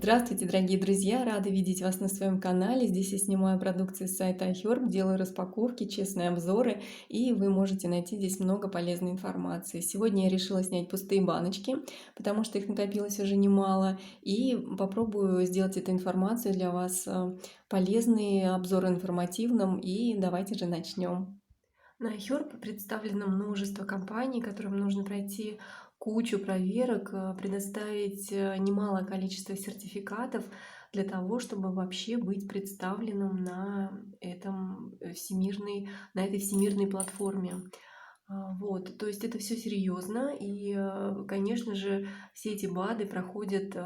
Здравствуйте, дорогие друзья! Рада видеть вас на своем канале. Здесь я снимаю продукцию с сайта iHerb, делаю распаковки, честные обзоры, и вы можете найти здесь много полезной информации. Сегодня я решила снять пустые баночки, потому что их накопилось уже немало, и попробую сделать эту информацию для вас полезной, обзор информативным, и давайте же начнем. На iHerb представлено множество компаний, которым нужно пройти кучу проверок, предоставить немалое количество сертификатов для того, чтобы вообще быть представленным на этой всемирной платформе. Вот, то есть это все серьезно, и, конечно же, все эти БАДы проходят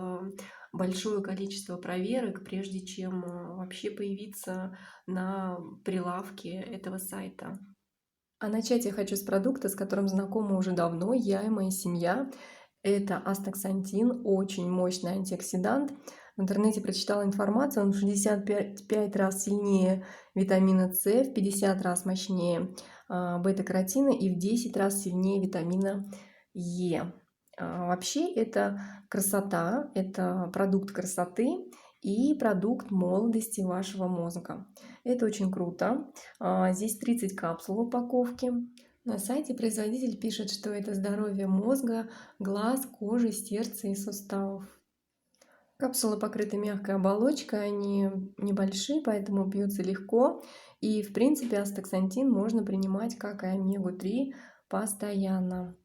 большое количество проверок, прежде чем вообще появиться на прилавке этого сайта. А начать я хочу с продукта, с которым знакома уже давно я и моя семья. Это астаксантин, очень мощный антиоксидант. В интернете прочитала информацию, он в 65 раз сильнее витамина С, в 50 раз мощнее бета-каротина и в 10 раз сильнее витамина Е. Вообще это красота, это продукт красоты и продукт молодости вашего мозга. Это очень круто. Здесь 30 капсул в упаковке. На сайте производитель пишет, что это здоровье мозга, глаз, кожи, сердца и суставов. Капсулы покрыты мягкой оболочкой, они небольшие, поэтому пьются легко. И в принципе астаксантин можно принимать как и омегу-3 постоянно.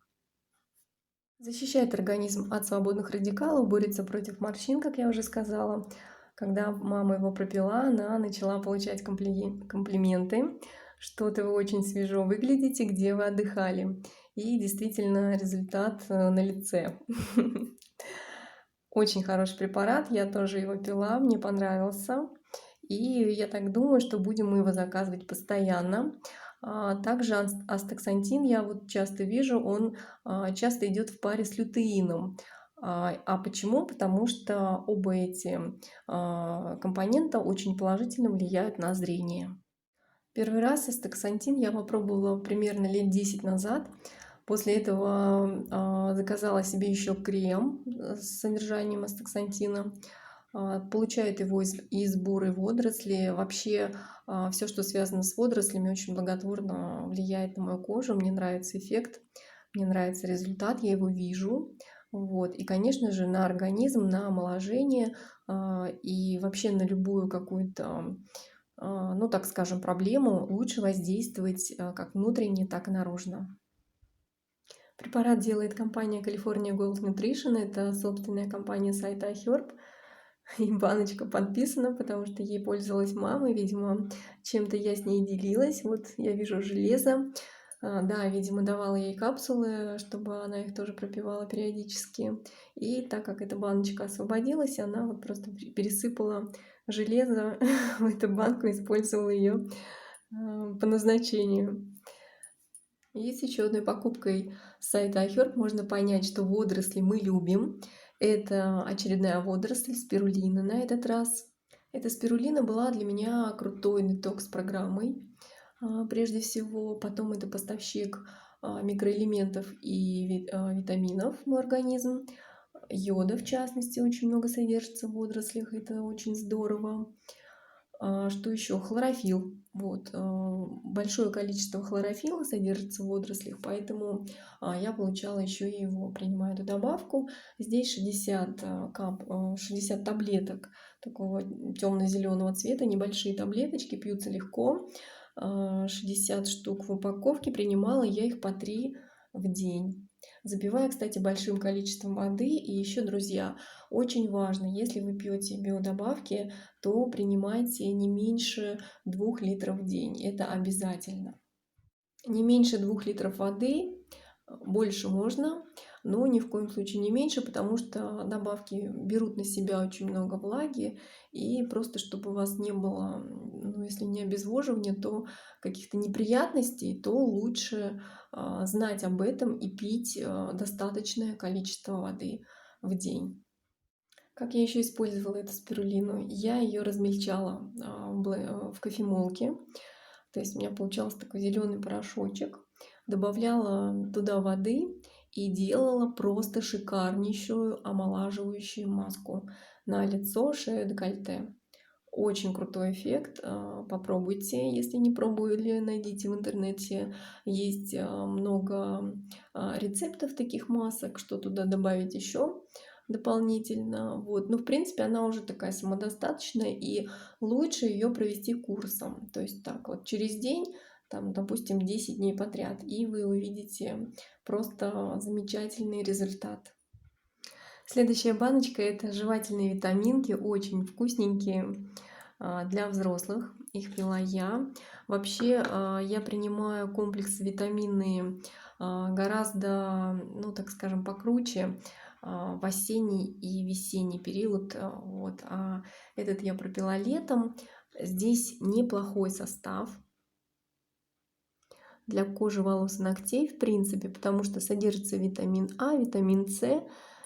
Защищает организм от свободных радикалов, борется против морщин, как я уже сказала. Когда мама его пропила, она начала получать комплименты. Что-то вы очень свежо выглядите, где вы отдыхали. И действительно результат на лице. Очень хороший препарат, я тоже его пила, мне понравился. И я так думаю, что будем мы его заказывать постоянно. Также астаксантин, я вот часто вижу, он часто идет в паре с лютеином. А почему? Потому что оба эти компонента очень положительно влияют на зрение. Первый раз астаксантин я попробовала примерно лет 10 назад. После этого заказала себе еще крем с содержанием астаксантина. Получает его из бурой водоросли. Вообще все, что связано с водорослями, очень благотворно влияет на мою кожу. Мне нравится эффект, мне нравится результат, я его вижу. Вот. И, конечно же, на организм, на омоложение и вообще на любую какую-то, ну, так скажем, проблему лучше воздействовать как внутренне, так и наружно. Препарат делает компания California Gold Nutrition. Это собственная компания сайта iHerb. И баночка подписана, потому что ей пользовалась мама. Видимо, чем-то я с ней делилась. Вот я вижу железо. Да, видимо, давала ей капсулы, чтобы она их тоже пропивала периодически. И так как эта баночка освободилась, она вот просто пересыпала железо в эту банку, использовала ее по назначению. И с еще одной покупкой с сайта iHerb можно понять, что водоросли мы любим. Это очередная водоросль, спирулина на этот раз. Эта спирулина была для меня крутой детокс-программой, прежде всего. Потом это поставщик микроэлементов и витаминов в мой организм. Йода, в частности, очень много содержится в водорослях, это очень здорово. Что еще? Хлорофилл. Вот. Большое количество хлорофилла содержится в водорослях, поэтому я получала еще и его, принимаю эту добавку. Здесь 60 таблеток такого темно-зеленого цвета, небольшие таблеточки, пьются легко. 60 штук в упаковке, принимала я их по 3 в день. Запиваю, кстати, большим количеством воды. И еще, друзья, очень важно, если вы пьете биодобавки, то принимайте не меньше 2 литров в день. Это обязательно. Не меньше 2 литров воды, больше можно, но ни в коем случае не меньше, потому что добавки берут на себя очень много влаги, и просто чтобы у вас не было, ну, если не обезвоживания, то каких-то неприятностей, то лучше знать об этом и пить достаточное количество воды в день. Как я еще использовала эту спирулину? Я ее размельчала в кофемолке. То есть у меня получался такой зеленый порошочек. Добавляла туда воды и делала просто шикарнейшую омолаживающую маску. на лицо, шею, декольте. Очень крутой эффект. Попробуйте, если не пробовали, найдите в интернете. Есть много рецептов таких масок, что туда добавить еще дополнительно. Вот. Но в принципе она уже такая самодостаточная, и лучше ее провести курсом. То есть так вот через день, там, допустим, 10 дней подряд, и вы увидите просто замечательный результат. Следующая баночка — это жевательные витаминки, очень вкусненькие для взрослых. Их пила я. Вообще я принимаю комплекс витаминные гораздо, ну так скажем, покруче в осенний и весенний период. Вот. А этот я пропила летом. Здесь неплохой состав для кожи, волос и ногтей, в принципе, потому что содержится витамин А, витамин С,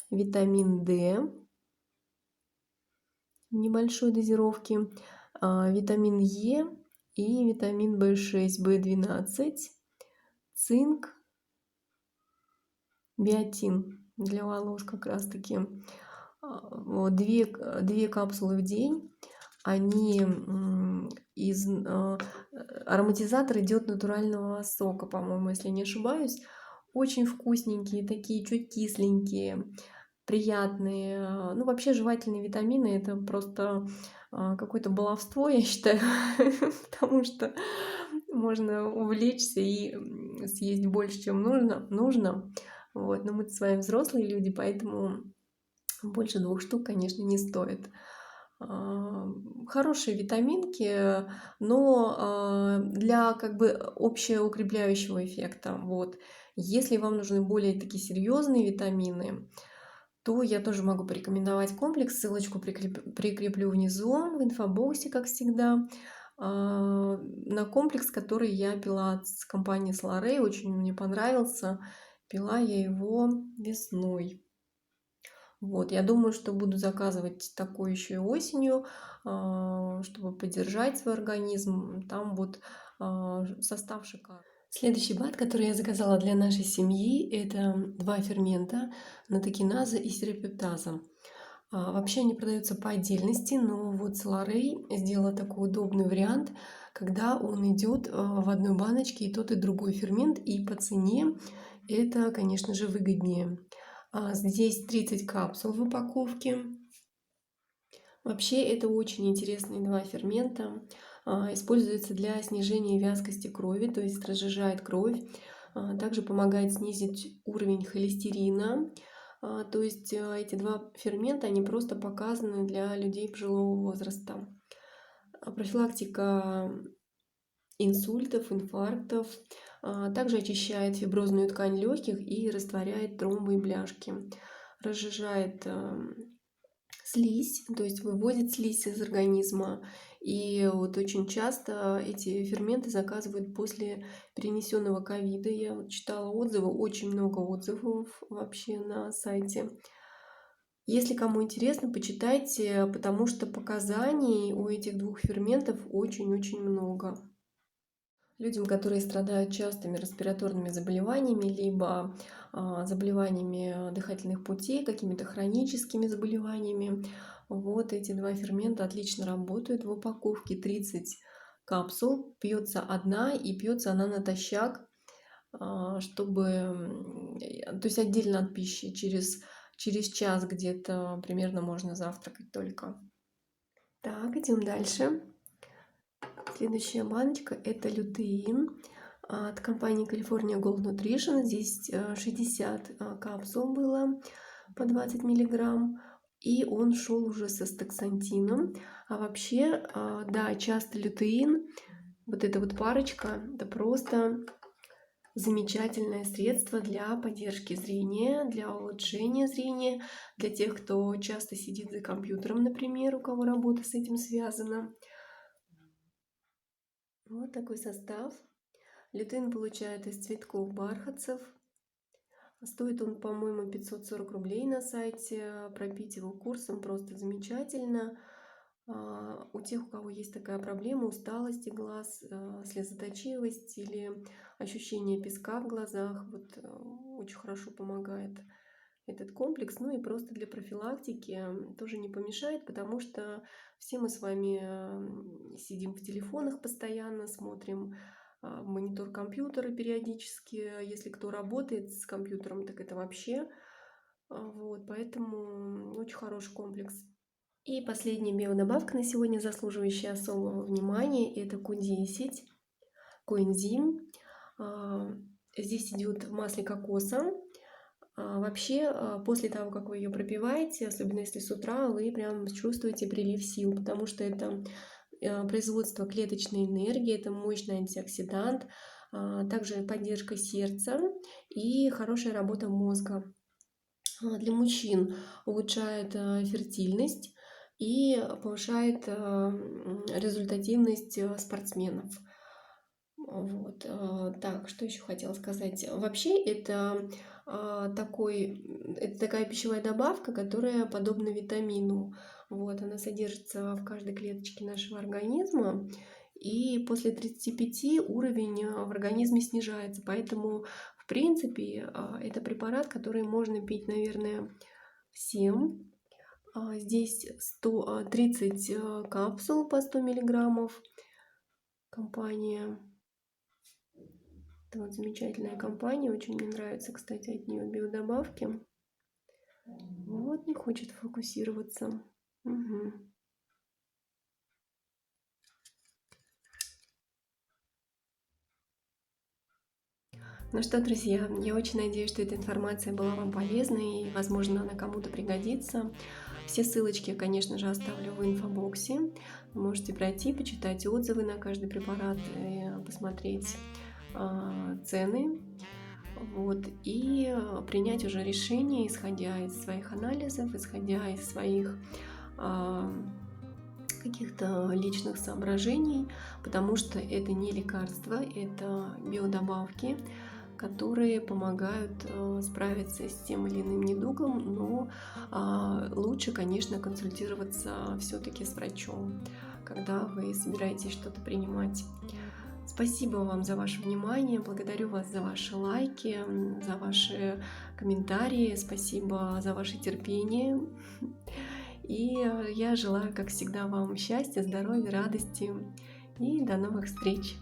витамин D в небольшой дозировке, витамин Е и витамин В6, В12, цинк, биотин для волос как раз таки. Вот, две капсулы в день. Они из ароматизатор идет натурального сока, по-моему, если не ошибаюсь. Очень вкусненькие, такие чуть кисленькие, приятные. Ну, вообще жевательные витамины — это просто какое-то баловство, я считаю, потому что можно увлечься и съесть больше, чем нужно. Вот. Но мы с вами взрослые люди, поэтому больше 2 штук, конечно, не стоит. Хорошие витаминки, но для как бы общеукрепляющего эффекта. Вот. Если вам нужны более такие серьезные витамины, то я тоже могу порекомендовать комплекс. Ссылочку прикреплю внизу в инфобоксе, как всегда, на комплекс, который я пила с компании Solare. Очень мне понравился. Пила я его весной. Вот, я думаю, что буду заказывать такое еще и осенью, чтобы поддержать свой организм. Там вот состав шикарный. Следующий БАД, который я заказала для нашей семьи, это 2 фермента — натокиназа и серапептаза. Вообще они продаются по отдельности, но вот Solare сделала такой удобный вариант, когда он идет в одной баночке и тот, и другой фермент, и по цене это, конечно же, выгоднее. Здесь 30 капсул в упаковке. Вообще это очень интересные 2 фермента. Используется для снижения вязкости крови, то есть разжижает кровь. Также помогает снизить уровень холестерина. То есть эти 2 фермента, они просто показаны для людей пожилого возраста. Профилактика инсультов, инфарктов. Также очищает фиброзную ткань легких и растворяет тромбы и бляшки. Разжижает слизь, то есть выводит слизь из организма. И вот очень часто эти ферменты заказывают после перенесенного ковида. Я вот читала отзывы, очень много отзывов вообще на сайте. Если кому интересно, почитайте, потому что показаний у этих 2 ферментов очень-очень много. Людям, которые страдают частыми респираторными заболеваниями, либо заболеваниями дыхательных путей, какими-то хроническими заболеваниями, вот эти 2 фермента отлично работают. В упаковке 30 капсул, пьется одна, и пьется она натощак, чтобы, то есть отдельно от пищи, через час где-то примерно можно завтракать только. Так, идем дальше. Следующая баночка — это лютеин от компании California Gold Nutrition. Здесь 60 капсул было по 20 миллиграмм. И он шел уже с астаксантином. А вообще, да, часто лютеин, вот эта вот парочка, это просто замечательное средство для поддержки зрения, для улучшения зрения, для тех, кто часто сидит за компьютером, например, у кого работа с этим связана. Вот такой состав. Лютеин получают из цветков бархатцев. Стоит он, по-моему, 540 рублей на сайте. Пропить его курсом просто замечательно. У тех, у кого есть такая проблема усталости глаз, слезоточивость или ощущение песка в глазах, вот очень хорошо помогает этот комплекс. Ну и просто для профилактики тоже не помешает, потому что все мы с вами сидим в телефонах постоянно, смотрим в монитор компьютера периодически. Если кто работает с компьютером, так это вообще. Вот, поэтому очень хороший комплекс. И последняя биодобавка на сегодня, заслуживающая особого внимания, это Q10 коэнзим. Здесь идет в масле кокоса. Вообще, после того, как вы ее пропиваете, особенно если с утра, вы прям чувствуете прилив сил, потому что это производство клеточной энергии, это мощный антиоксидант, также поддержка сердца и хорошая работа мозга. Для мужчин улучшает фертильность и повышает результативность спортсменов. Вот. Так, что еще хотела сказать? Вообще это такая пищевая добавка, которая подобна витамину. Вот, она содержится в каждой клеточке нашего организма, и после 35 уровень в организме снижается. Поэтому, в принципе, это препарат, который можно пить, наверное, всем. Здесь 30 капсул по 100 миллиграммов. Компания. Это вот замечательная компания. Очень мне нравится, кстати, от нее биодобавки. Вот, не хочет фокусироваться. Угу. Ну что, друзья, я очень надеюсь, что эта информация была вам полезной и, возможно, она кому-то пригодится. Все ссылочки я, конечно же, оставлю в инфобоксе. Вы можете пройти, почитать отзывы на каждый препарат, посмотреть цены. Вот, и принять уже решение, исходя из своих анализов, исходя из своих каких-то личных соображений, потому что это не лекарства, это биодобавки, которые помогают справиться с тем или иным недугом, но лучше, конечно, консультироваться все-таки с врачом, когда вы собираетесь что-то принимать. Спасибо вам за ваше внимание, благодарю вас за ваши лайки, за ваши комментарии, спасибо за ваше терпение. И я желаю, как всегда, вам счастья, здоровья, радости и до новых встреч!